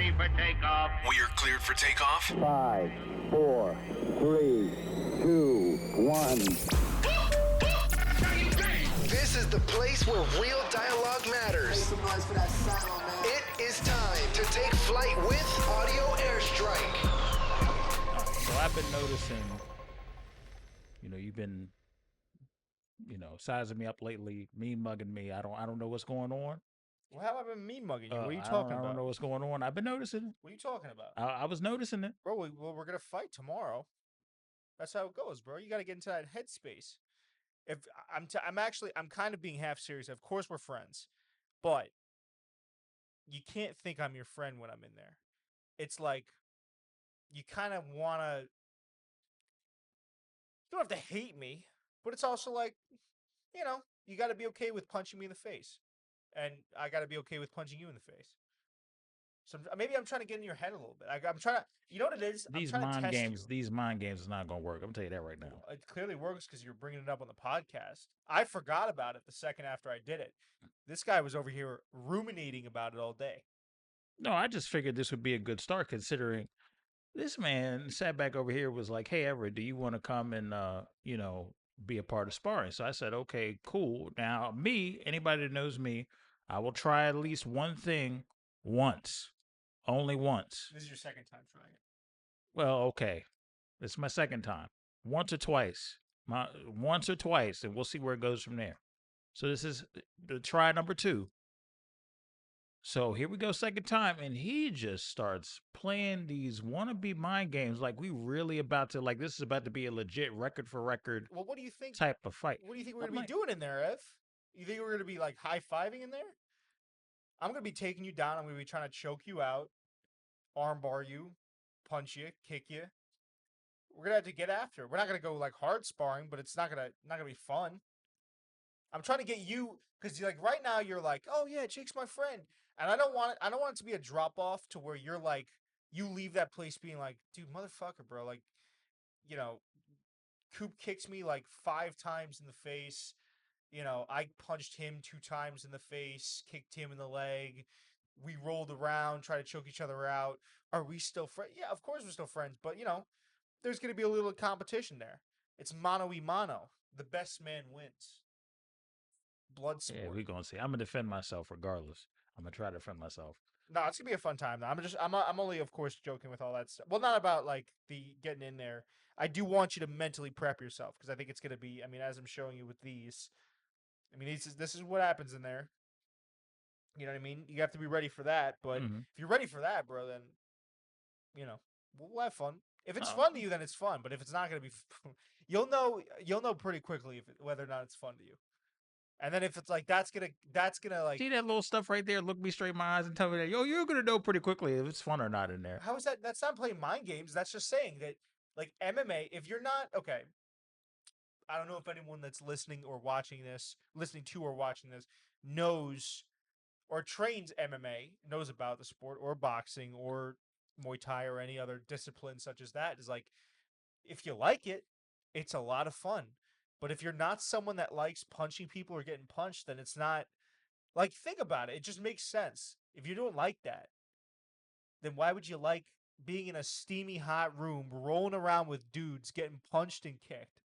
ready for takeoff. We are cleared for takeoff. 5, 4, 3, 2, 1. This is the place where real dialogue matters. It is time to take flight with Audio Airstrike. So I've been noticing, you've been, sizing me up lately, mean mugging me. I don't know what's going on. Well, how have I been mean mugging you? What are you talking about? I don't know what's going on. I've been noticing. What are you talking about? I was noticing it. Bro, we're going to fight tomorrow. That's how it goes, bro. You got to get into that headspace. If I'm kind of being half serious. Of course we're friends, but you can't think I'm your friend when I'm in there. It's like you kind of want to. You don't have to hate me, but it's also like, you got to be okay with punching me in the face, and I got to be okay with punching you in the face. So maybe I'm trying to get in your head a little bit. I'm trying to, you know what it is? These mind games is not gonna work. I'm gonna tell you that right now. It clearly works because you're bringing it up on the podcast. I forgot about it the second after I did it. This guy was over here ruminating about it all day. No, I just figured this would be a good start considering this man sat back over here was like, "Hey, Everett, do you want to come and be a part of sparring?" So I said, "Okay, cool." Now, anybody that knows me, I will try at least one thing once. Only once. This is your second time trying it. Well, okay. This is my second time. Once or twice, and we'll see where it goes from there. So this is the try number 2. So here we go, second time, and he just starts playing these wannabe mind games like we really about to, like this is about to be a legit record for record. Well, what do you think? Type of fight. What do you think we're gonna be doing in there, Ev? You think we're gonna be like high-fiving in there? I'm gonna be taking you down. I'm gonna be trying to choke you out, armbar you, punch you, kick you. We're gonna have to get after it. We're not gonna go like hard sparring, but it's not gonna be fun. I'm trying to get you because like right now you're like, oh yeah, Jake's my friend, and I don't want it to be a drop off to where you're like you leave that place being like, dude, motherfucker, bro, like, Coop kicks me like 5 times in the face. I punched him 2 times in the face, kicked him in the leg. We rolled around, tried to choke each other out. Are we still friends? Yeah, of course we're still friends. But, there's going to be a little competition there. It's mano-y-mano. The best man wins. Blood sport. Yeah, we're going to see. I'm going to defend myself regardless. I'm going to try to defend myself. No, it's going to be a fun time. I'm only, of course, joking with all that stuff. Well, not about, like, the getting in there. I do want you to mentally prep yourself because I think it's going to be, as I'm showing you with these, this is what happens in there. You know what I mean? You have to be ready for that. But if you're ready for that, bro, then, we'll have fun. If it's fun to you, then it's fun. But if it's not going to be, you'll know pretty quickly whether or not it's fun to you. And then if it's like that's gonna like see that little stuff right there. Look me straight in my eyes and tell me that you're gonna know pretty quickly if it's fun or not in there. How is that? That's not playing mind games. That's just saying that like MMA. If you're not okay, I don't know if anyone that's listening to or watching this knows or trains MMA, knows about the sport or boxing or Muay Thai or any other discipline such as that. Is like, if you like it, it's a lot of fun. But if you're not someone that likes punching people or getting punched, then it's not, like, think about it. It just makes sense. If you don't like that, then why would you like being in a steamy hot room, rolling around with dudes, getting punched and kicked?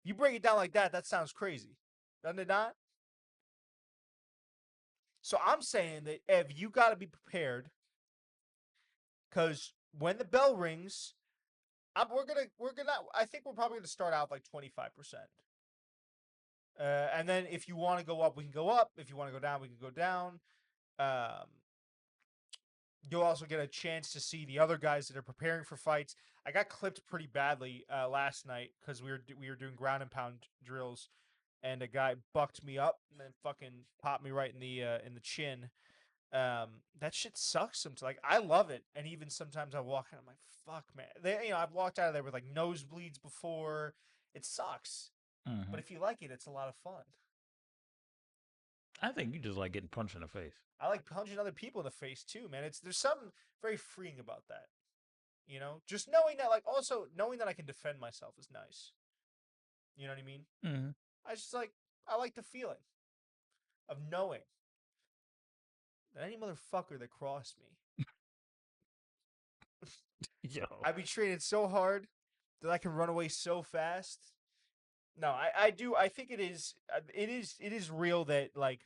You break it down like that, that sounds crazy. Doesn't it not? So I'm saying that, Ev, you got to be prepared because when the bell rings, I think we're probably gonna start out like 25%. And then if you want to go up, we can go up. If you want to go down, we can go down. You'll also get a chance to see the other guys that are preparing for fights. I got clipped pretty badly last night because we were doing ground and pound drills, and a guy bucked me up and then fucking popped me right in the chin. That shit sucks sometimes. Like, I love it, and even sometimes I walk and I'm like, fuck, man. I've walked out of there with like nosebleeds before. It sucks, but if you like it, it's a lot of fun. I think you just like getting punched in the face. I like punching other people in the face too, man. There's something very freeing about that. Just knowing that, like, also knowing that I can defend myself is nice. You know what I mean? Mm-hmm. I like the feeling of knowing that any motherfucker that crossed me Yo. I'd be training so hard that I can run away so fast. No, I do. I think it is. It is real that like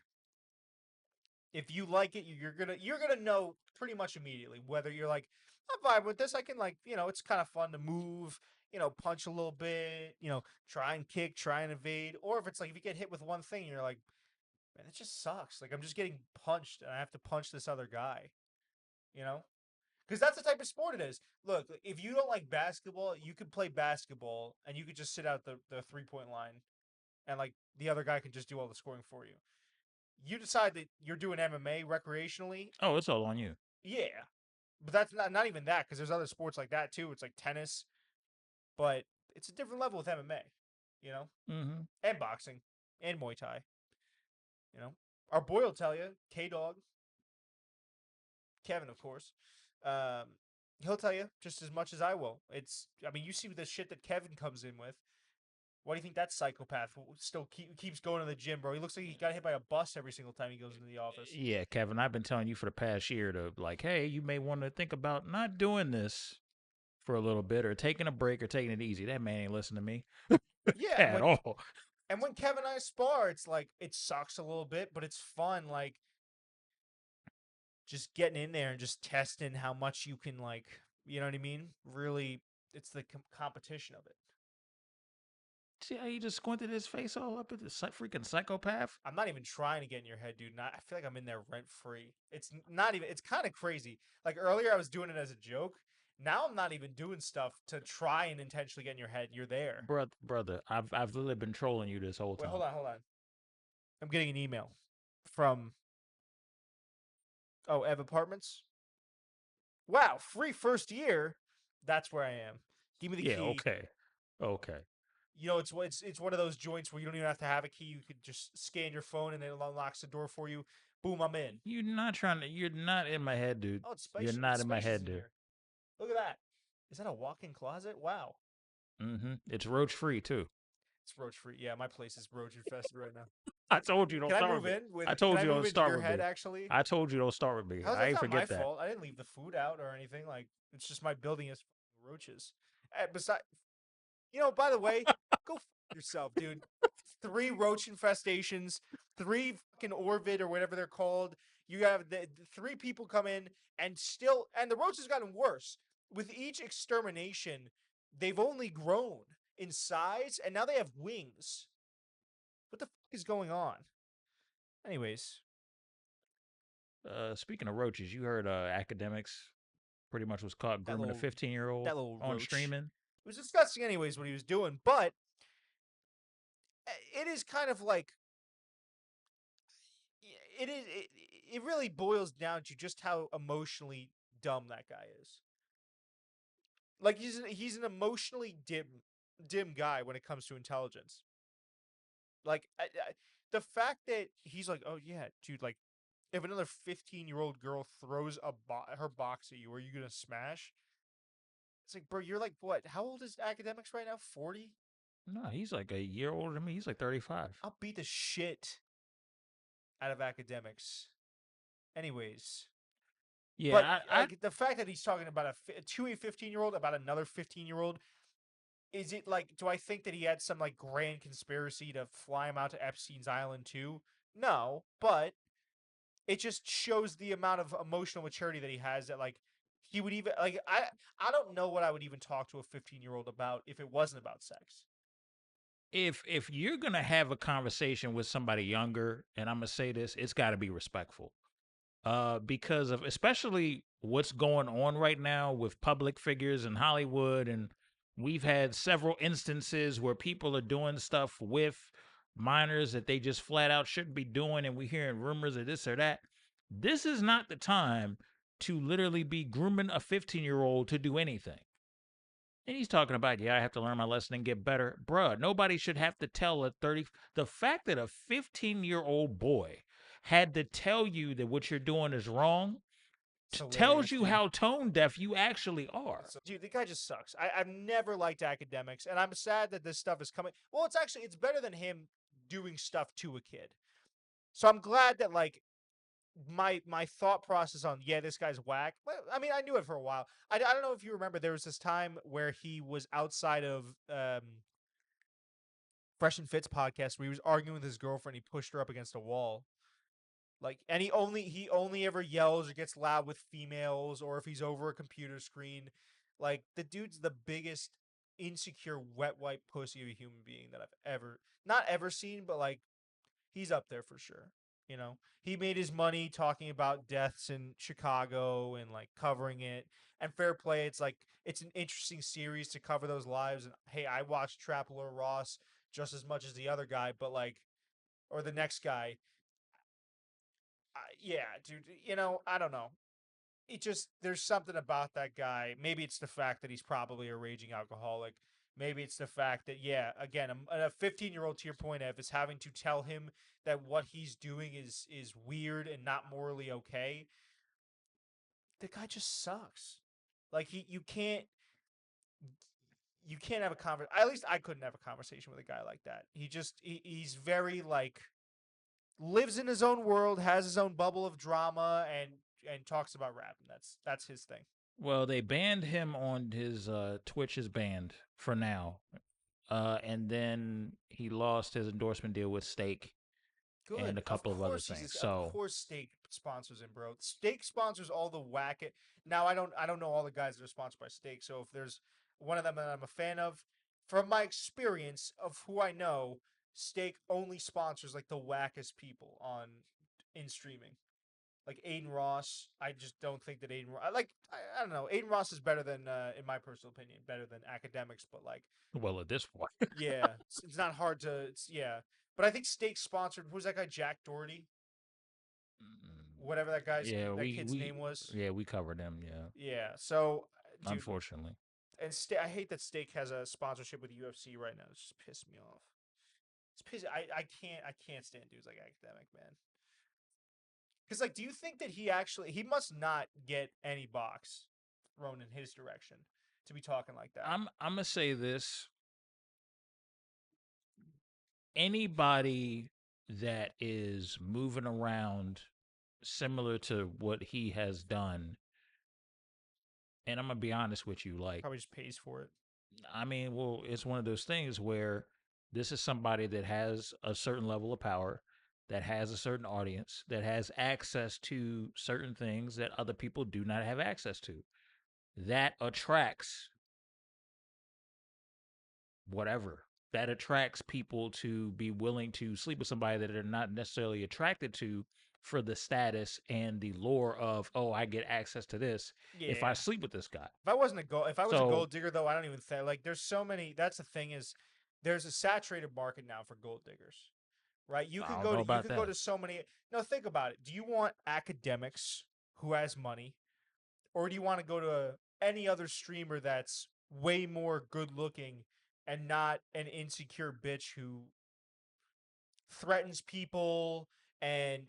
if you like it, you're gonna know pretty much immediately whether you're like I'm vibe with this. I can like it's kind of fun to move. Punch a little bit. Try and kick, try and evade. Or if it's like if you get hit with one thing, you're like, man, it just sucks. Like I'm just getting punched, and I have to punch this other guy. You know. Because that's the type of sport it is. Look, if you don't like basketball, you could play basketball and you could just sit out the 3-point line and like the other guy can just do all the scoring for you. You decide that you're doing MMA recreationally, Oh, it's all on you. yeah. But that's not even that because there's other sports like that too. It's like tennis, but it's a different level with MMA, you know, Mm-hmm. and boxing and Muay Thai. You know, our boy will tell you, K Dog, Kevin, of course. Um, he'll tell you just as much as I will. I mean, you see the shit that Kevin comes in with. Why do you think that psychopath still keeps going to the gym, bro? He looks like he got hit by a bus every single time he goes into the office. Yeah, Kevin, I've been telling you for the past year to like, hey, you may want to think about not doing this for a little bit or taking a break or taking it easy. That man ain't listening to me Yeah, at all. and when Kevin and I spar, it's like it sucks a little bit, but it's fun. Like just getting in there and just testing how much you can like, you know what I mean? Really, it's the competition of it. See how he just squinted his face all up at the freaking psychopath? I'm not even trying to get in your head, dude. I feel like I'm in there rent free. It's not even. It's kind of crazy. Like earlier, I was doing it as a joke. Now I'm not even doing stuff to try and intentionally get in your head. You're there. Brother, I've literally been trolling you this whole Wait, time. hold on. I'm getting an email from Ev Apartments. Wow, free first year. That's where I am. Give me the Yeah, key. okay. It's one of those joints where you don't even have to have a key. You could just scan your phone and it unlocks the door for you. Boom, I'm in. You're not in my head, dude. Oh, it's You're spacious. not in my head, dude. Here. Look at that. Is that a walk-in closet? Wow. Mm-hmm. It's roach free too. It's roach free. Yeah, my place is roach infested right now. I told you don't Can I start move with me. in with? I told Can you I don't move into start your with head? me. Actually, I told you don't start with me. how's I that ain't not my forget that. fault? I didn't leave the food out or anything. Like it's just my building is roaches. Besides, by the way, go yourself, dude. 3 roach infestations, 3 fucking Orvid or whatever they're called. You have the 3 people come in and the roach has gotten worse. With each extermination, they've only grown in size and now they have wings. What the fuck is going on? Anyways, Speaking of roaches, you heard Academics pretty much was caught that grooming a little 15-year-old that little on roach. streaming. It was disgusting anyways what he was doing, but it is kind of like it really boils down to just how emotionally dumb that guy is. Like he's an emotionally dim guy when it comes to intelligence. Like the fact that he's like, oh yeah, dude, like if another 15-year-old girl throws her box at you, are you gonna smash? It's like, bro, you're like what? How old is Academics right now? 40? No, he's like a year older than me. He's like 35. I'll beat the shit out of Academics. Anyways, Yeah, but I like the fact that he's talking about to a 15-year-old about another 15-year-old, is it like? Do I think that he had some like grand conspiracy to fly him out to Epstein's Island too? No, but it just shows the amount of emotional maturity that he has. That like he would even like I don't know what I would even talk to a 15-year-old about if it wasn't about sex. if you're gonna have a conversation with somebody younger, and I'm gonna say this, it's got to be respectful. Because of especially what's going on right now with public figures in Hollywood, and we've had several instances where people are doing stuff with minors that they just flat out shouldn't be doing, and we're hearing rumors of this or that. This is not the time to literally be grooming a 15-year-old to do anything. And he's talking about, yeah, I have to learn my lesson and get better. Bruh, nobody should have to tell a 30. The fact that a 15-year-old boy had to tell you that what you're doing is wrong tells you how tone deaf you actually are. Dude, the guy just sucks. I've never liked Academics, and I'm sad that this stuff is coming. Well, it's better than him doing stuff to a kid. So I'm glad that like my thought process on this guy's whack. Well, I mean, I knew it for a while. I don't know if you remember, there was this time where he was outside of Fresh and Fit's podcast where he was arguing with his girlfriend. He pushed her up against a wall. Like, and he only ever yells or gets loud with females, or if he's over a computer screen. Like, the dude's the biggest insecure wet wipe pussy of a human being that I've not ever seen, but like, he's up there for sure. He made his money talking about deaths in Chicago and like covering it. And fair play, it's like it's an interesting series to cover those lives. And hey, I watched Trapper Ross just as much as the other guy, but like, or the next guy. Yeah, dude. I don't know. There's something about that guy. Maybe it's the fact that he's probably a raging alcoholic. Maybe it's the fact that, yeah, again, a 15-year-old, to your point, Ev, is having to tell him that what he's doing is weird and not morally okay. The guy just sucks. Like, you can't have a conversation. At least I couldn't have a conversation with a guy like that. He's very like, lives in his own world, has his own bubble of drama, and talks about rapping. That's his thing. Well, they banned him on his Twitch is banned for now. And then he lost his endorsement deal with Steak Good. and a couple of other Of things. So of course, Steak sponsors him, bro. Steak sponsors all the whack it. Now I don't know all the guys that are sponsored by Steak. So if there's one of them that I'm a fan of, from my experience of who I know, Steak only sponsors like the wackest people in streaming. Like Aiden Ross, I just don't think that I don't know. Aiden Ross is better than, in my personal opinion, better than Akademiks, but like, well, at this point, yeah, it's not hard to, yeah. But I think Steak sponsored, who's that guy, Jack Doherty? Whatever that kid's name was. Yeah, we covered him. Yeah, Yeah, so, dude, unfortunately. and I hate that Steak has a sponsorship with UFC right now. It's just pissed me off. It's pissing. I can't stand dudes like Academic, man. Because, like, do you think that he must not get any box thrown in his direction to be talking like that? I'm gonna say this. Anybody that is moving around similar to what he has done, and I'm gonna be honest with you, like, Probably just pays for it. I mean, well, it's one of those things where this is somebody that has a certain level of power, that has a certain audience, that has access to certain things that other people do not have access to. That attracts whatever. That attracts people to be willing to sleep with somebody that they're not necessarily attracted to for the status and the lore of, oh, I get access to this if I Yeah. sleep with this guy. If I was a So- gold digger, though, I don't even think, like, there's so many. That's the thing, is there's a saturated market now for gold diggers, right? You I can don't go know to about that. so many. No, think about it. Do you want Academics who has money, or do you want to go to any other streamer that's way more good looking and not an insecure bitch who threatens people and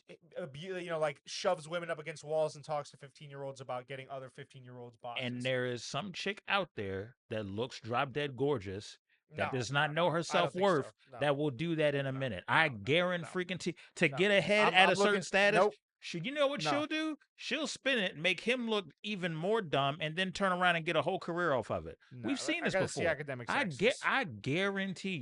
like shoves women up against walls and talks to 15-year-olds about getting other 15-year-olds boxes? And there is some chick out there that looks drop dead gorgeous, that No, does not no, know no. her I don't think so. self-worth, No. that will do that in a minute. I guarantee to No. get ahead I'm at a certain looking- status. nope. You know what No. she'll do? She'll spin it, make him look even more dumb, and then turn around and get a whole career off of it. No, We've seen I this gotta see before. Academics I exes. guarantee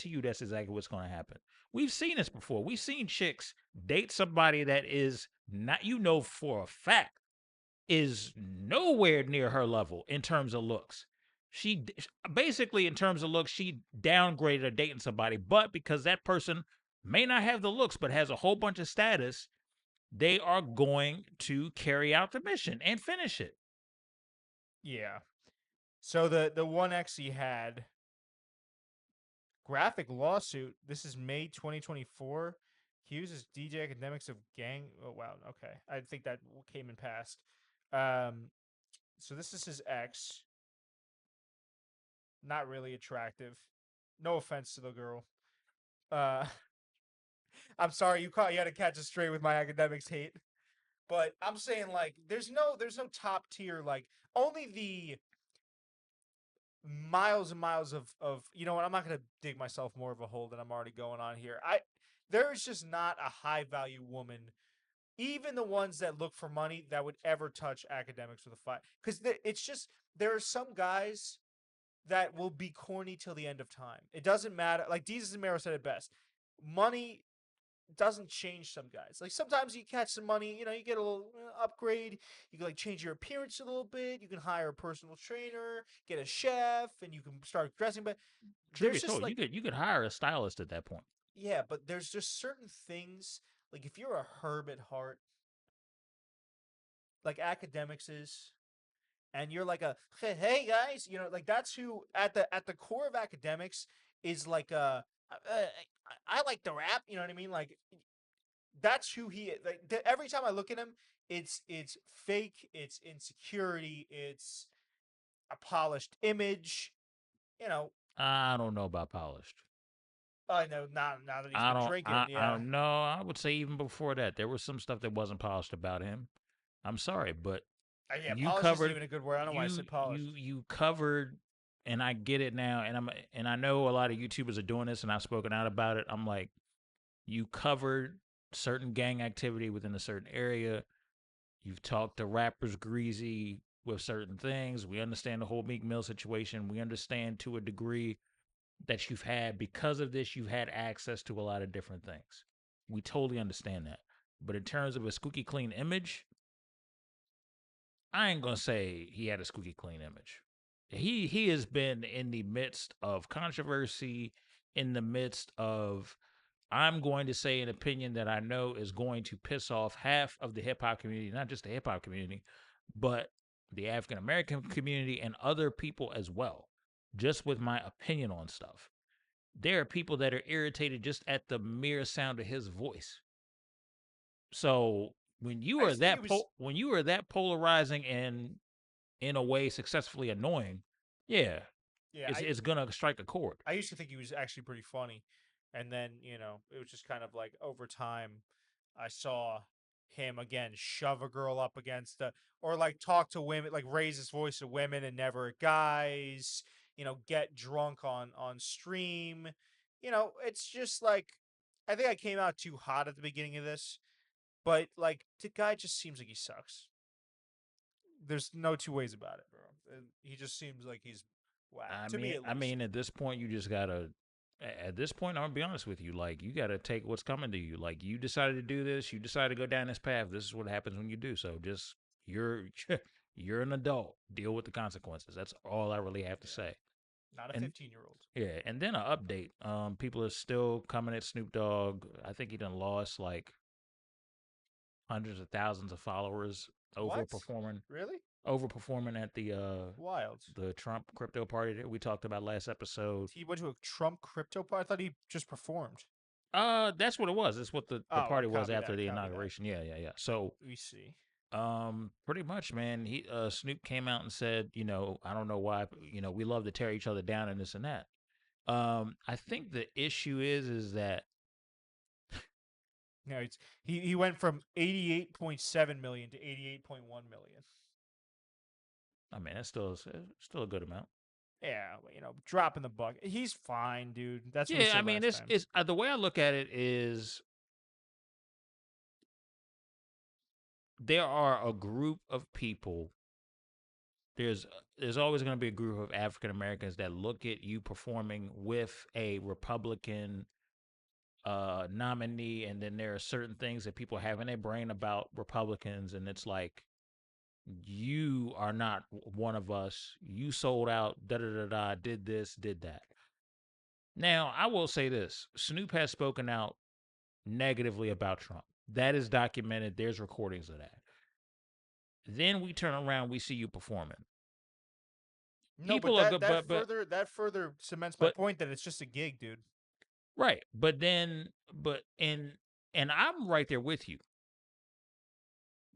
you that's exactly what's going to happen. We've seen this before. We've seen chicks date somebody that is not, for a fact, is nowhere near her level in terms of looks. She basically, in terms of looks, she downgraded her dating somebody, but because that person may not have the looks but has a whole bunch of status, they are going to carry out the mission and finish it. Yeah. So the one X he had, graphic lawsuit. This is May 2024. Accuses DJ Academics of gang. Oh wow. Okay, I think that came in past. So this is his ex. Not really attractive. No offense to the girl. I'm sorry, you had to catch a straight with my Academics hate. But I'm saying, like, there's no top tier, like, only the miles and miles of you know what, I'm not gonna dig myself more of a hole than I'm already going on here. There is just not a high value woman even the ones that look for money that would ever touch Academics with a fight. Because it's just, there are some guys that will be corny till the end of time. It doesn't matter. Like Jesus and Mero said it best. Money doesn't change some guys. Like sometimes you catch some money, you get a little upgrade. You can like change your appearance a little bit. You can hire a personal trainer, get a chef, and you can start dressing. But Truth there's be just told, like, you could hire a stylist at that point. yeah, but there's just certain things. Like if you're a herb at heart, like Academics is, and you're like a hey guys, like that's who at the core of Academics is like I like the rap, you know what I mean? Like that's who he is. Like every time I look at him, it's fake, it's insecurity, it's a polished image, you know. I don't know about polished. I know now that he's been drinking, I yeah. don't know. I would say even before that, there was some stuff that wasn't polished about him. I'm sorry, but Yeah, you polished isn't covered even a good word. I don't know why I said polished. you covered, and I get it now, and I know a lot of YouTubers are doing this, and I've spoken out about it. I'm like, you covered certain gang activity within a certain area. You've talked to rappers greasy with certain things. We understand the whole Meek Mill situation. We understand to a degree that you've had, because of this, you've had access to a lot of different things. We totally understand that. But in terms of a squeaky clean image, I ain't gonna say he had a squeaky clean image. He has been in the midst of controversy, in the midst of, I'm going to say an opinion that I know is going to piss off half of the hip hop community, not just the hip hop community, but the African American community and other people as well, just with my opinion on stuff. There are people that are irritated just at the mere sound of his voice. So when you are when you are that polarizing and in a way successfully annoying, yeah, it's gonna strike a chord. I used to think he was actually pretty funny, and then it was just kind of like over time, I saw him again shove a girl up against or like talk to women, like raise his voice to women and never at guys. Get drunk on stream. It's just like, I think I came out too hot at the beginning of this, but like the guy just seems like he sucks. There's no two ways about it, bro. He just seems like he's whack. I mean, at this point, you just gotta. At this point, I'm gonna be honest with you. Like, you gotta take what's coming to you. Like, you decided to do this. You decided to go down this path. This is what happens when you do. So, just you're you're an adult. Deal with the consequences. That's all I really have to say. Not a 15-year-old. Yeah, and then an update. People are still coming at Snoop Dogg. I think he done lost like hundreds of thousands of followers overperforming. Really? Overperforming at the wild, the Trump crypto party that we talked about last episode. He went to a Trump crypto party. I thought he just performed. That's what it was. That's what the party was after the inauguration. Yeah. So we see. Pretty much, man. He Snoop came out and said, I don't know why, we love to tear each other down and this and that. I think the issue is that no, he went from 88.7 million to 88.1 million. I mean, that's still a good amount. Yeah, dropping the bucket. He's fine, dude. That's what I mean, it's the way I look at it is there are a group of people. There's always going to be a group of African Americans that look at you performing with a Republican nominee, and then there are certain things that people have in their brain about Republicans, and it's like, you are not one of us. You sold out, did this, did that. Now, I will say this. Snoop has spoken out negatively about Trump. That is documented. There's recordings of that. Then we turn around, we see you performing. No, people but that further cements my point that it's just a gig, dude. Right. And I'm right there with you.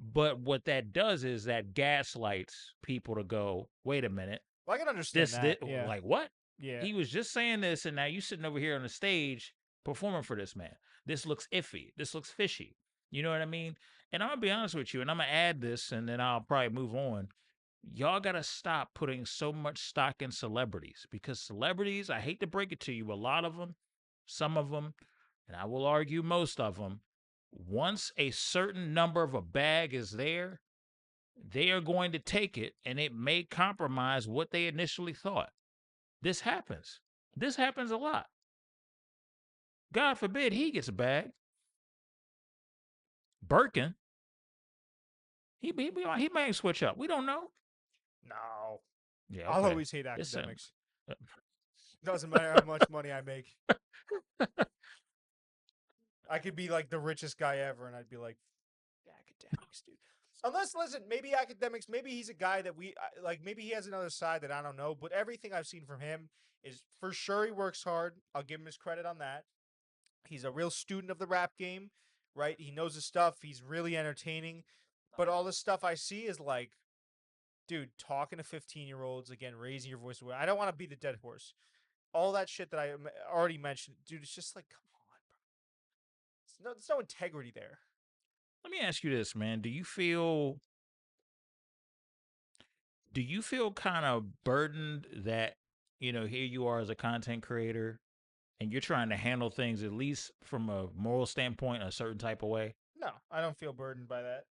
But what that does is that gaslights people to go, wait a minute. Well, I can understand that. Yeah. Like, what? Yeah. He was just saying this, and now you sitting over here on the stage performing for this man. This looks iffy. This looks fishy. You know what I mean? And I'm going to be honest with you, and I'm going to add this, and then I'll probably move on. Y'all got to stop putting so much stock in celebrities, because celebrities, I hate to break it to you, a lot of them, some of them, and I will argue most of them, once a certain number of a bag is there, they are going to take it, and it may compromise what they initially thought. This happens. This happens a lot. God forbid he gets a bag. Birkin, he may switch up. We don't know. No. Yeah, I'll okay. always hate It's academics. Doesn't matter how much money I make. I could be like the richest guy ever, and I'd be like, academics, dude. Unless, listen, maybe academics, maybe he's a guy that we like. Maybe he has another side that I don't know. But everything I've seen from him is for sure he works hard. I'll give him his credit on that. He's a real student of the rap game, right? He knows his stuff. He's really entertaining. But all the stuff I see is like, dude, talking to 15-year-olds again, raising your voice away. I don't want to be the dead horse. All that shit that I already mentioned, dude, it's just like, come on, bro. There's no integrity there. Let me ask you this, man. Do you feel kind of burdened that, here you are as a content creator and you're trying to handle things at least from a moral standpoint a certain type of way? No, I don't feel burdened by that.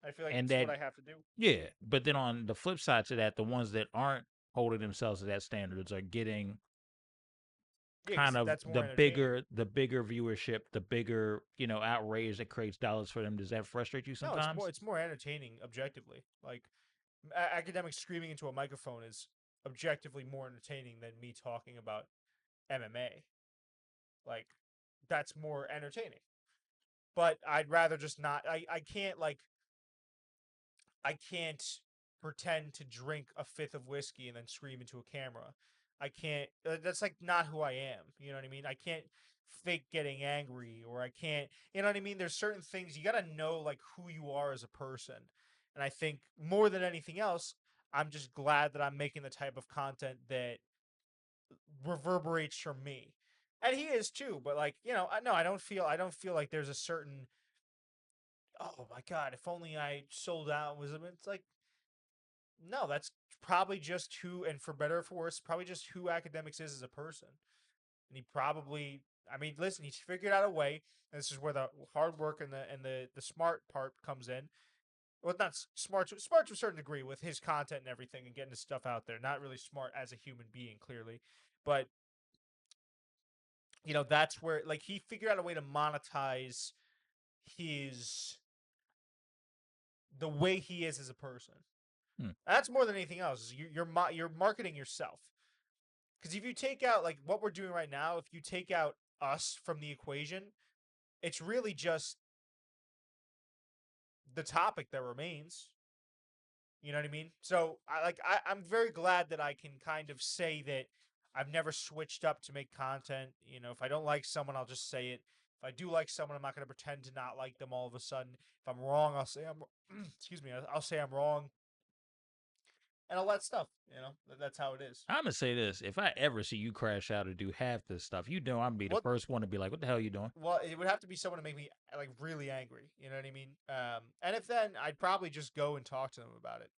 I feel like And it's that, what I have to do. yeah, but then on the flip side to that, the ones that aren't holding themselves to that standards are getting kind of that's more the entertaining. bigger viewership, the bigger, outrage that creates dollars for them. Does that frustrate you No, sometimes? it's more entertaining objectively. Like academics screaming into a microphone is objectively more entertaining than me talking about MMA. Like that's more entertaining. But I'd rather just not. I can't pretend to drink a fifth of whiskey and then scream into a camera. I can't. That's like not who I am. You know what I mean? I can't fake getting angry, or I can't. You know what I mean? There's certain things you gotta know, like who you are as a person. And I think more than anything else, I'm just glad that I'm making the type of content that reverberates from me. And he is too. But like, I don't feel like there's a certain. Oh my god! If only I sold out. It's like no, that's probably just who, and for better or for worse, probably just who academics is as a person. And he probably, I mean, listen, he's figured out a way. And this is where the hard work and the smart part comes in. Well, not smart to a certain degree with his content and everything and getting his stuff out there. Not really smart as a human being, clearly, but that's where like he figured out a way to monetize his the way he is as a person. That's more than anything else. You're marketing yourself. Because if you take out like what we're doing right now, if you take out us from the equation, it's really just the topic that remains. You know what I mean? So I'm very glad that I can kind of say that I've never switched up to make content. If I don't like someone, I'll just say it. If I do like someone, I'm not going to pretend to not like them all of a sudden. If I'm wrong, I'll say I'm. Excuse me. I'll say I'm wrong. And all that stuff, that's how it is. I'm gonna say this: if I ever see you crash out or do half this stuff, I'm gonna be the first one to be like, "What the hell are you doing?" Well, it would have to be someone to make me like really angry. You know what I mean? And if then I'd probably just go and talk to them about it.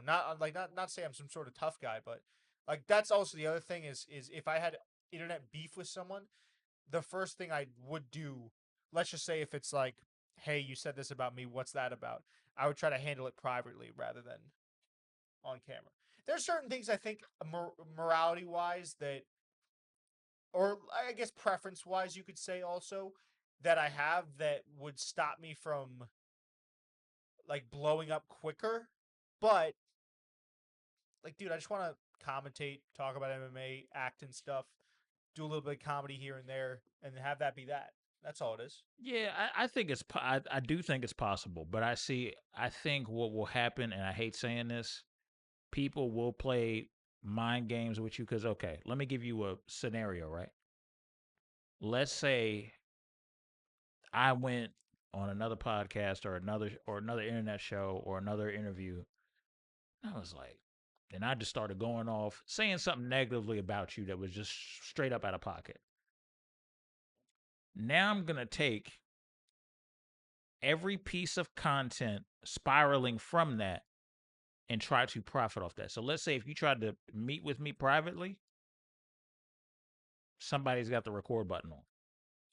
Not say I'm some sort of tough guy, but like that's also the other thing is if I had internet beef with someone, the first thing I would do, let's just say if it's like, hey, you said this about me, what's that about? I would try to handle it privately rather than on camera. There's certain things I think morality wise that, or I guess preference wise, you could say also that I have that would stop me from like blowing up quicker. But like, dude, I just want to commentate, talk about MMA, act and stuff, do a little bit of comedy here and there, and have that be that. That's all it is. Yeah, I think I do think it's possible, but I think what will happen, and I hate saying this, people will play mind games with you because, okay, let me give you a scenario, right? Let's say I went on another podcast or another internet show or another interview. I was like, and I just started going off saying something negatively about you that was just straight up out of pocket. Now I'm gonna take every piece of content spiraling from that and try to profit off that. So let's say if you tried to meet with me privately, somebody's got the record button on.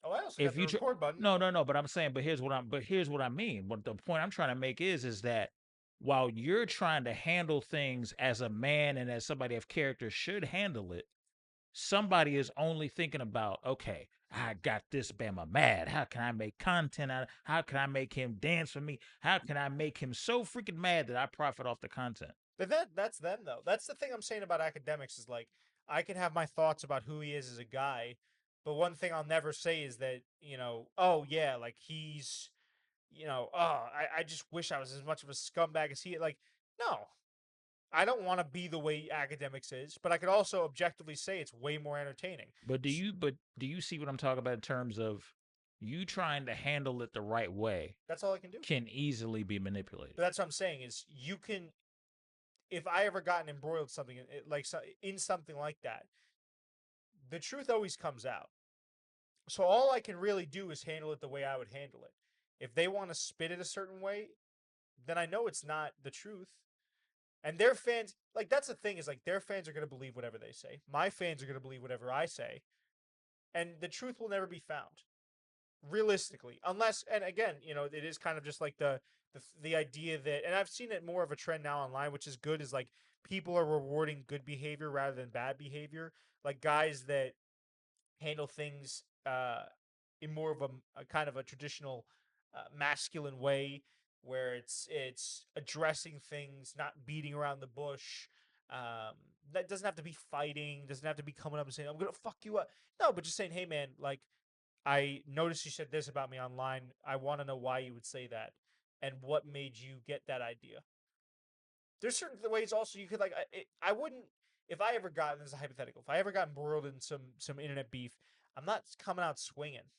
Oh, I also If got the you tr- record button. no, but I'm saying, but here's what I mean. What the point I'm trying to make is that while you're trying to handle things as a man and as somebody of character should handle it, somebody is only thinking about, okay, I got this Bama mad. How can I make content out of, how can I make him dance for me? How can I make him so freaking mad that I profit off the content? But that's them though. That's the thing I'm saying about Academics is like I can have my thoughts about who he is as a guy, but one thing I'll never say is that, oh yeah, like he's, I just wish I was as much of a scumbag as he. Like, no, I don't want to be the way Academics is, but I could also objectively say it's way more entertaining. But do you see what I'm talking about in terms of you trying to handle it the right way That's all I can do. can easily be manipulated? But that's what I'm saying is you can. If I ever gotten embroiled something in something like that, the truth always comes out. So all I can really do is handle it the way I would handle it. If they want to spit it a certain way, then I know it's not the truth. And their fans, like that's the thing is like their fans are going to believe whatever they say. My fans are going to believe whatever I say. And the truth will never be found. Realistically, unless, and again, it is kind of just like the idea that, and I've seen it more of a trend now online, which is good, is like people are rewarding good behavior rather than bad behavior. Like guys that handle things in more of a kind of a traditional masculine way, where it's addressing things, not beating around the bush. That doesn't have to be fighting, doesn't have to be coming up and saying I'm gonna fuck you up. No, but just saying, hey man, like I noticed you said this about me online. I want to know why you would say that and what made you get that idea. There's certain ways also you could like I wouldn't, if I ever got, this is a hypothetical, if I ever got embroiled in some internet beef, I'm not coming out swinging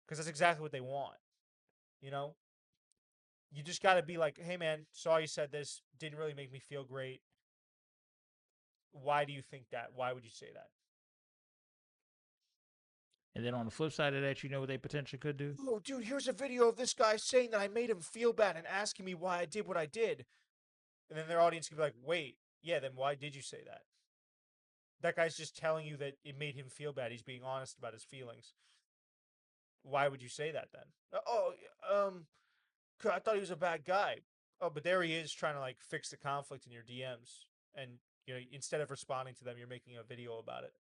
because that's exactly what they want. You know, you just got to be like, hey man, saw you said this, didn't really make me feel great. Why do you think that? Why would you say that? And then on the flip side of that, you know what they potentially could do? Oh, dude, here's a video of this guy saying that I made him feel bad and asking me why I did what I did. And then their audience could be like, wait, yeah, then why did you say that? That guy's just telling you that it made him feel bad. He's being honest about his feelings. Why would you say that then? Oh, 'cause I thought he was a bad guy. Oh, but there he is trying to like fix the conflict in your DMs. And, instead of responding to them, you're making a video about it.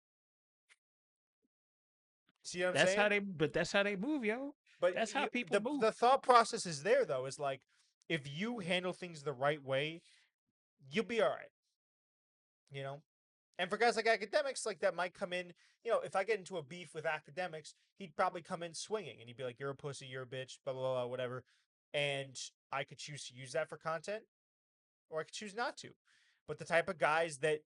See what I'm That's saying? that's how they move, yo. But That's how people move. the thought process is there though. Is like if you handle things the right way, you'll be all right. You know. And for guys like Academics, like that might come in. If I get into a beef with Academics, he'd probably come in swinging, and he'd be like, "You're a pussy, you're a bitch, blah blah blah, whatever." And I could choose to use that for content, or I could choose not to. But the type of guys that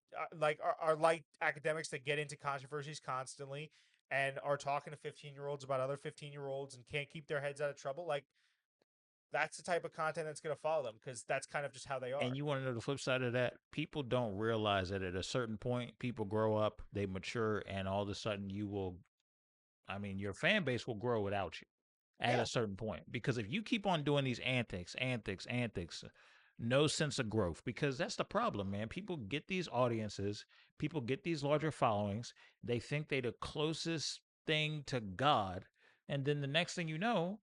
are like Academics that get into controversies constantly and are talking to 15-year-olds about other 15-year-olds and can't keep their heads out of trouble, like that's the type of content that's going to follow them because that's kind of just how they are. And you want to know the flip side of that? People don't realize that at a certain point, people grow up, they mature, and all of a sudden your fan base will grow without you at Yeah. a certain point. Because if you keep on doing these antics, no sense of growth, because that's the problem, man. People get these audiences, people get these larger followings, they think they're the closest thing to God, and then the next thing you know,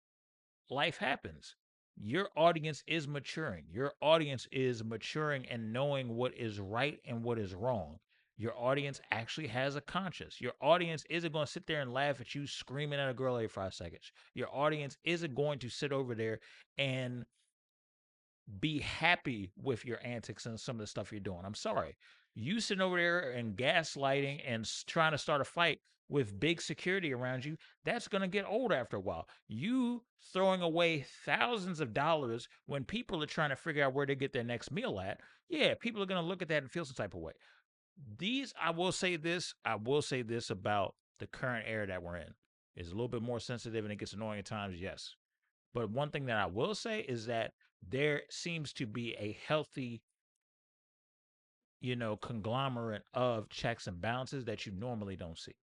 life happens. Your audience is maturing. Your audience is maturing and knowing what is right and what is wrong. Your audience actually has a conscience. Your audience isn't going to sit there and laugh at you screaming at a girl every 5 seconds. Your audience isn't going to sit over there and be happy with your antics and some of the stuff you're doing. I'm sorry. You sitting over there and gaslighting and trying to start a fight with big security around you, that's going to get old after a while. You throwing away thousands of dollars when people are trying to figure out where to get their next meal at, yeah, people are going to look at that and feel some type of way. I will say this about the current era that we're in. It's a little bit more sensitive and it gets annoying at times, yes. But one thing that I will say is that there seems to be a healthy, conglomerate of checks and balances that you normally don't see.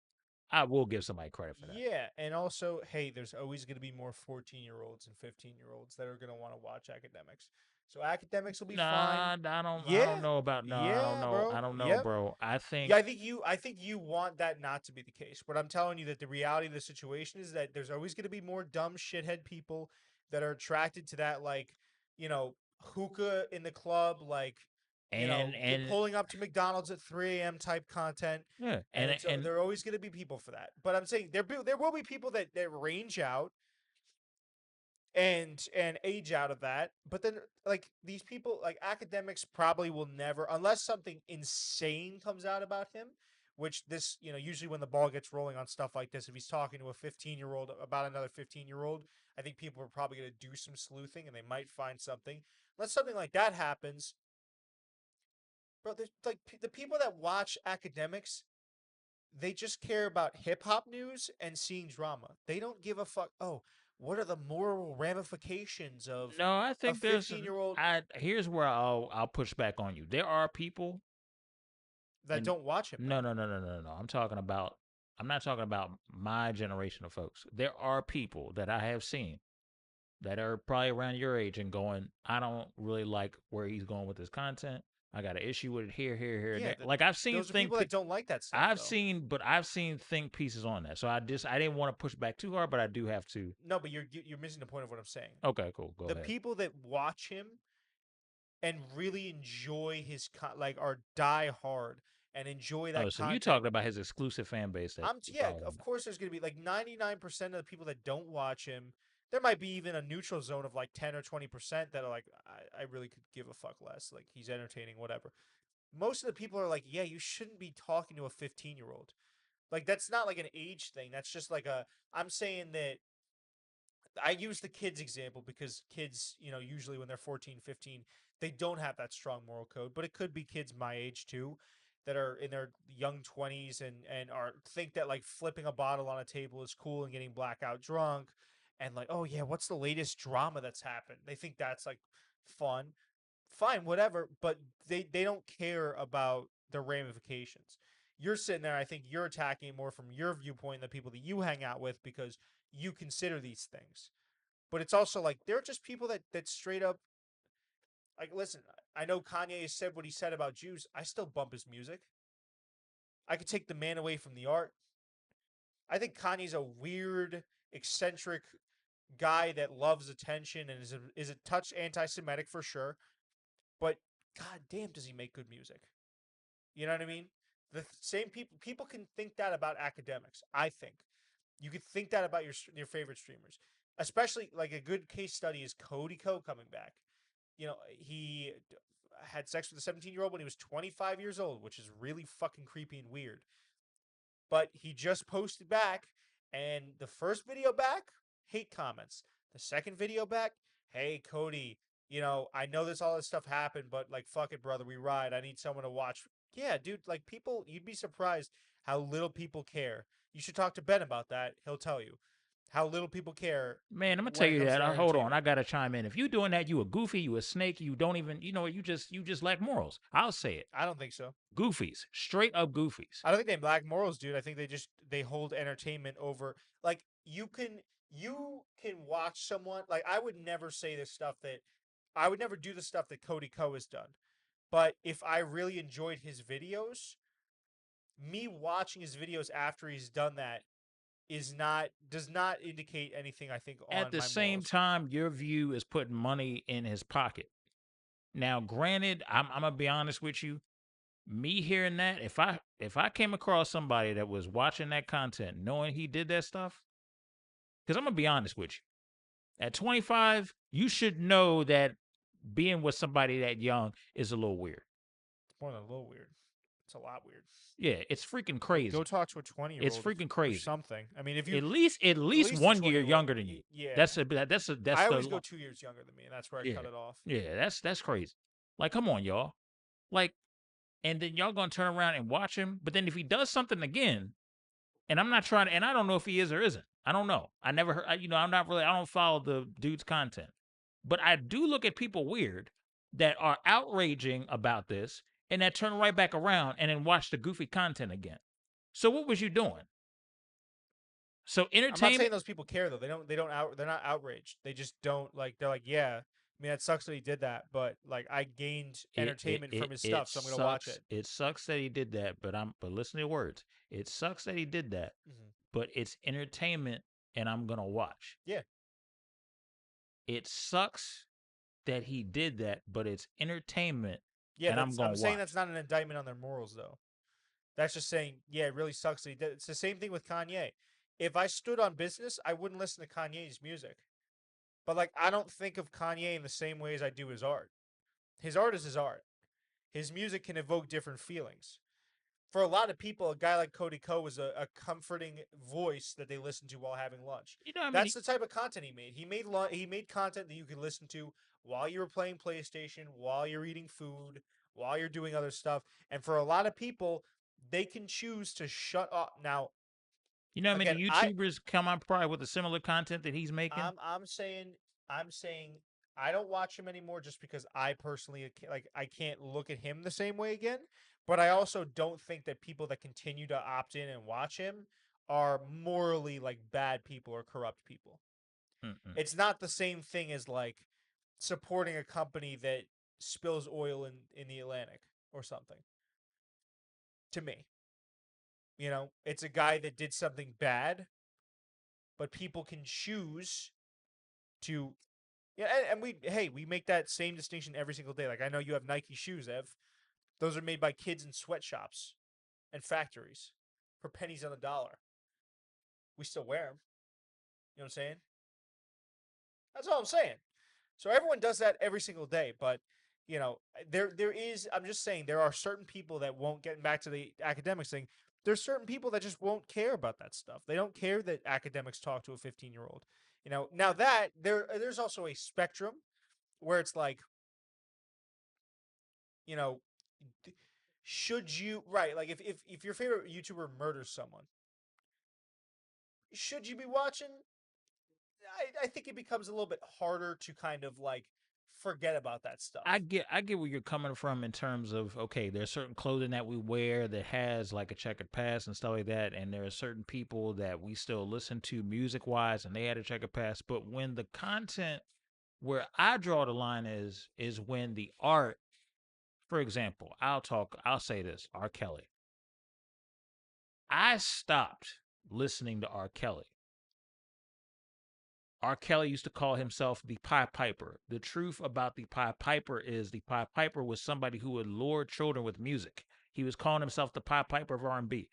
I will give somebody credit for that. Yeah, and also, hey, there's always going to be more 14-year-olds and 15-year-olds that are going to want to watch Academics. So academics will be Nah, fine. I don't Yeah, know about no. I don't know. I bro. don't know, Yep. bro. I think Yeah, I think you want that not to be the case. But I'm telling you that the reality of the situation is that there's always going to be more dumb shithead people that are attracted to that, like, hookah in the club, like, and pulling up to McDonald's at 3 a.m. type content. yeah, And and there are always going to be people for that. But I'm saying there will be people that range out and age out of that. But then, like, these people, like academics, probably will never, unless something insane comes out about him, which this, usually when the ball gets rolling on stuff like this, if he's talking to a 15-year-old about another 15-year-old, I think people are probably going to do some sleuthing and they might find something. Unless something like that happens, bro, there's like the people that watch academics, they just care about hip hop news and seeing drama. They don't give a fuck. Oh, what are the moral ramifications of no, I a think there's 15-year-old I here's where I'll push back on you. There are people that and don't watch him no, though? no, no, no, no, no. I'm not talking about my generation of folks. There are people that I have seen that are probably around your age and going, I don't really like where he's going with his content. I got an issue with it here, here, here, and Yeah, there. Like I've seen those are people that don't like that stuff though. But I've seen think pieces on that. So I didn't want to push back too hard, but I do have to. No, but you're missing the point of what I'm saying. Okay, cool. Go The ahead. people that watch him and really enjoy his like are die hard and enjoy that Oh, so you content. talked about his exclusive fan base that you Yeah, follow of him. course there's going to be like 99% of the people that don't watch him. There might be even a neutral zone of like 10 or 20% that are like, I really could give a fuck less. Like, he's entertaining, whatever. Most of the people are like, yeah, you shouldn't be talking to a 15-year-old. Like, that's not like an age thing. That's just like I'm saying that I use the kids example because kids, usually when they're 14, 15, they don't have that strong moral code, but it could be kids my age too that are in their young 20s and are think that like flipping a bottle on a table is cool and getting blackout drunk and like, oh yeah, what's the latest drama that's happened? They think that's like fun. Fine, whatever, but they don't care about the ramifications. You're sitting there, I think you're attacking it more from your viewpoint, the people that you hang out with, because you consider these things. But it's also like they're just people that straight up like, listen, I know Kanye has said what he said about Jews. I still bump his music. I could take the man away from the art. I think Kanye's a weird, eccentric guy that loves attention and is a touch anti-Semitic for sure. But god damn, does he make good music? You know what I mean? The same people can think that about academics. I think you could think that about your favorite streamers, especially like a good case study is Cody Co coming back. He had sex with a 17-year-old when he was 25 years old, which is really fucking creepy and weird. But he just posted back, and the first video back, hate comments. The second video back, hey Cody, I know all this stuff happened, but like, fuck it, brother, we ride. I need someone to watch. Yeah, dude, like people, you'd be surprised how little people care. You should talk to Ben about that. He'll tell you how little people care Man, I'm gonna tell when it you comes that. to Hold on, entertainment. I gotta chime in. If you doing that, you a goofy, you a snake, you don't even, you just lack morals. I'll say it. I don't think so. Goofies, straight up goofies. I don't think they lack morals, dude. I think they hold entertainment over. Like, you can watch someone, like, I would never say this stuff that I would never do the stuff that Cody Ko has done. But if I really enjoyed his videos, me watching his videos after he's done that does not indicate anything, I think, on At the my same morals. time, your view is putting money in his pocket. Now, granted, I'm gonna be honest with you. Me hearing that, if I came across somebody that was watching that content, knowing he did that stuff, because I'm gonna be honest with you. At 25, you should know that being with somebody that young is a little weird. It's more than a little weird. It's a lot weird. Yeah, it's freaking Like, crazy. go talk to a 20-year-old. It's freaking or crazy. something. I mean, if you At least a 1 year 20-year-old, younger than you. yeah. That's I always go 2 years younger than me, and that's where I cut it off. Yeah, that's crazy. Like, come on, y'all. Like, and then y'all gonna turn around and watch him. But then if he does something again, and I'm not trying to, and I don't know if he is or isn't. I don't know. I never heard. I'm not really. I don't follow the dude's content, but I do look at people weird that are outraging about this, and that turn right back around and then watch the goofy content again. So what was you doing? So I'm not saying entertainment. those people care though. They're not outraged. They just don't like. They're like, yeah, I mean, it sucks that he did that, but like I gained entertainment from his It stuff, so I'm gonna watch sucks. it. It sucks that he did that, but listen to the words. It sucks that he did that, Mhm. but it's entertainment, and I'm gonna watch. Yeah. It sucks that he did that, but it's entertainment, Yeah, and I'm that's. gonna I'm saying watch. that's not an indictment on their morals, though. That's just saying, yeah, it really sucks that he did. It's the same thing with Kanye. If I stood on business, I wouldn't listen to Kanye's music. But like, I don't think of Kanye in the same way as I do his art. His art is his art. His music can evoke different feelings. For a lot of people, a guy like Cody Ko was a comforting voice that they listened to while having lunch. You know how That's many? the type of content he made. He made content that you could listen to while you were playing PlayStation, while you're eating food, while you're doing other stuff. And for a lot of people, they can choose to shut up. Now, You know how many again, YouTubers come out probably with the similar content that he's making? I'm saying I'm saying I don't watch him anymore just because I personally like I can't look at him the same way again. But I also don't think that people that continue to opt in and watch him are morally like bad people or corrupt people. Mm-mm. It's not the same thing as like supporting a company that spills oil in the Atlantic or something. To me, it's a guy that did something bad, but people can choose to. Yeah, and we make that same distinction every single day. Like I know you have Nike shoes, Ev. Those are made by kids in sweatshops and factories for pennies on the dollar. We still wear them. You know what I'm saying? That's all I'm saying. So everyone does that every single day, but there is. I'm just saying there are certain people that won't get back to the academics thing. There's certain people that just won't care about that stuff. They don't care that academics talk to a 15-year-old. Now that there's also a spectrum where it's like, you know, should you right like if your favorite YouTuber murders someone, should you be watching? I think it becomes a little bit harder to kind of like forget about that stuff. I get where you're coming from in terms of okay, there's certain clothing that we wear that has like a checkered past and stuff like that, and there are certain people that we still listen to music wise and they had a checkered past. But when the content where I draw the line is when the art, for example, I'll say this, R. Kelly. I stopped listening to R. Kelly. R. Kelly used to call himself the Pied Piper. The truth about the Pied Piper is the Pied Piper was somebody who would lure children with music. He was calling himself the Pied Piper of R&B. It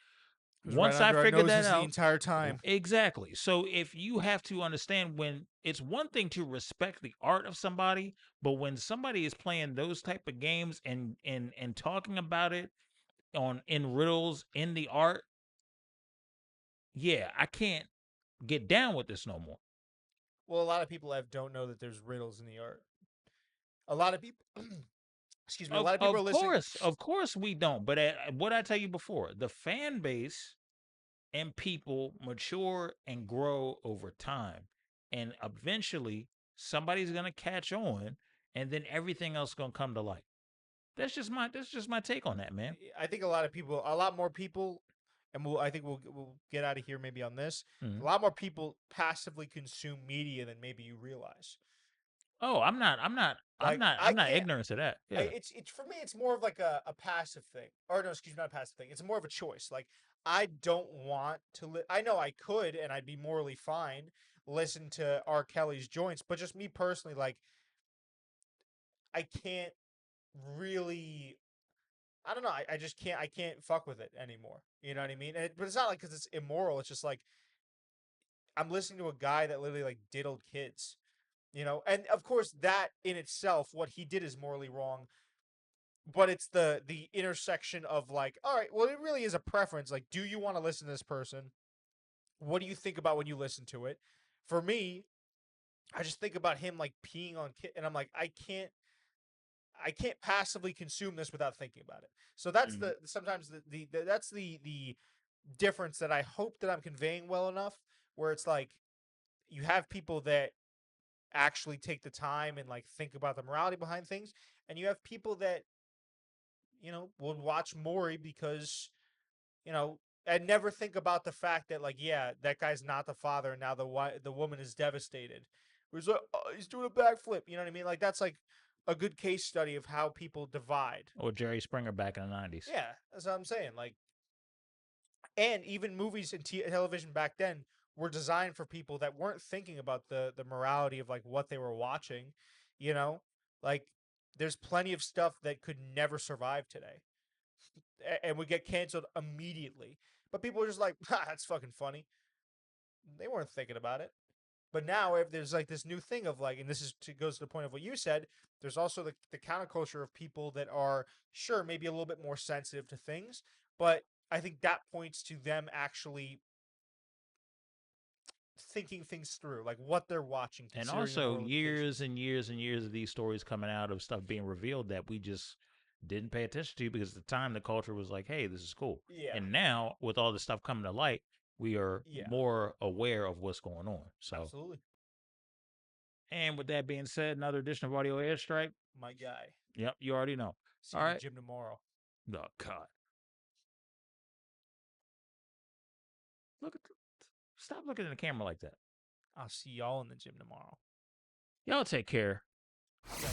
was right Once I under our figured that noses the out, entire time. exactly. So if you have to understand when it's one thing to respect the art of somebody, but when somebody is playing those type of games and talking about it on in riddles in the art, yeah, I can't get down with this no more. Well, a lot of people don't know that there's riddles in the art. A lot of people, excuse me, a lot of people are listening. Of course we don't. But what I tell you before, the fan base and people mature and grow over time, and eventually somebody's gonna catch on, and then everything else gonna come to light. That's just my take on that, man. I think a lot more people, and I think we'll get out of here maybe on this. A Mhm. lot more people passively consume media than maybe you realize. Oh, Like I I'm not can't. ignorant to that. Yeah. It's for me. It's more of like a passive thing, or no, excuse me, not a passive thing. It's more of a choice. Like I don't want to. I know I could, and I'd be morally fine listen to R. Kelly's joints, but just me personally, like I can't really. I don't know. I just can't. I can't fuck with it anymore. You know what I mean? But it's not like because it's immoral. It's just like I'm listening to a guy that literally like diddled kids. And of course that in itself, what he did is morally wrong. But it's the intersection of like, all right, well, it really is a preference. Like, do you want to listen to this person? What do you think about when you listen to it? For me, I just think about him like peeing on kid, and I'm like, I can't passively consume this without thinking about it. So that's Mhm. sometimes that's the difference that I hope that I'm conveying well enough, where it's like you have people that actually take the time and like think about the morality behind things, and you have people that would watch Maury because and never think about the fact that like, yeah, that guy's not the father, and now the woman is devastated, He's like, oh, he's doing a backflip. You know what I mean? Like that's like a good case study of how people divide. Or Jerry Springer back in the 90s. Yeah, that's what I'm saying. Like, and even movies and television back then were designed for people that weren't thinking about the morality of like what they were watching. You know, like there's plenty of stuff that could never survive today, and would get canceled immediately. But people are just like, ha, that's fucking funny. They weren't thinking about it. But now, if there's like this new thing of like, and this is goes to the point of what you said, there's also the counterculture of people that are sure maybe a little bit more sensitive to things, but I think that points to them actually thinking things through, like what they're watching. And considering the also moral years implications. and years and years of these stories coming out of stuff being revealed that we just didn't pay attention to because at the time the culture was like, hey, this is cool. Yeah. And now with all this stuff coming to light, we are Yeah. more aware of what's going on. So, Absolutely, and with that being said, another edition of Audio Airstrike. my guy. Yep, you already know. See All you in right. the gym tomorrow. Oh God. Stop looking at the camera like that. I'll see y'all in the gym tomorrow. Y'all take care. Yeah.